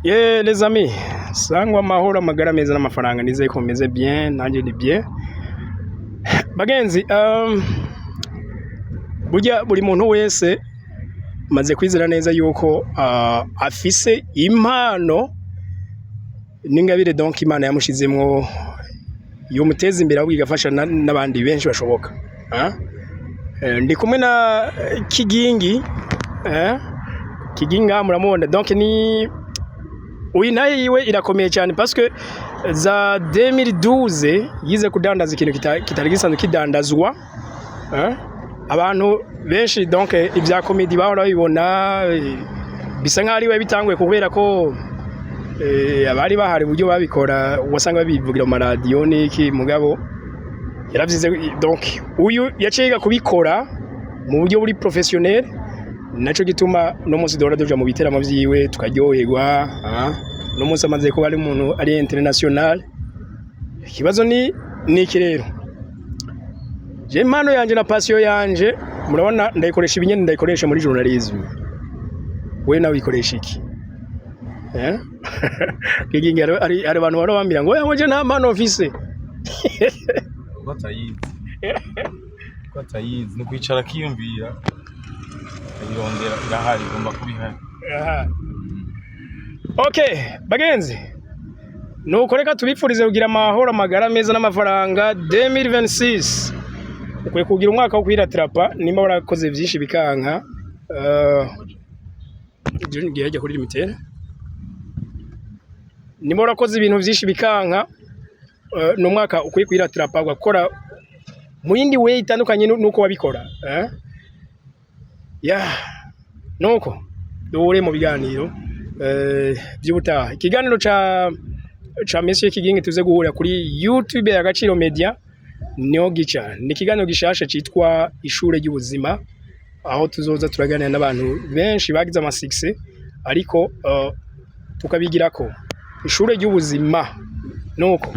Les amis, sangwa amahoro amagara meza n'amafaranga nizeye ko meze bien, nanjye ni bien. Bagenzi, burya buri muntu wese maze kwizera neza yuko afise impano n'ingabire, donc Imana yamushizemwo yomuteza imbere ahubwo igafasha n'abandi benshi bashoboka. Ndi kumwe na Kigingi, Kiginga muramubona, donc ni uyu naye yiwe irakomeye cyane parce que za 2012 yize kudandaza ikintu kitari gisanzwe kidandazwa. Abantu benshi donc ibya comedy bahora bibona bisa nk'ari we bitanguye kubera ko abari bahari buryo babikora wasanga babivugira mu radio niki mugabo yaravyize, donc uyu yaciye kubikora mu buryo buri professionnel, naco gituma no munsi dora doja mu biteramo vyiwe tukaryoherwa. No munsi amaze kuba ari umuntu ari international. Ikibazo ni iki rero, je impano yanje na passion yanje murabona ndayikoresha ibinyene, ndayikoresha muri journalism. We nawe ikoresha iki? Kigingi ari abantu baro bambira ngo yaje nta mpano office. Kwatayizi no kwicara kiyumvira irondera irahari igomba kubihari. Okay, bagenzi, nuko reka tubipfurize kugira amahoro amagara meza n'amafaranga 2026. Ukwiye kugira umwaka wo kwiratrapa nimba warakoze byinshi bikanka. Ngiye ajya kuri limitere. Nimba warakoze ibintu byinshi bikanka, no mwaka ukwiye kwiratrapa ugakora mu yindi way itandukanye nuko wabikora. Nuko duhure mu biganiro by'ubutaha. Ikiganiro ca Monsieur Kigingi tuze guhura kuri YouTube ya Gaciro Media niho gica. Ni ikiganiro gishasha citwa Ishure ry'Ubuzima, aho tuzoza turaganira n'abantu benshi bagize ama6 ariko tukabigirako Ishure ry'Ubuzima. Nuko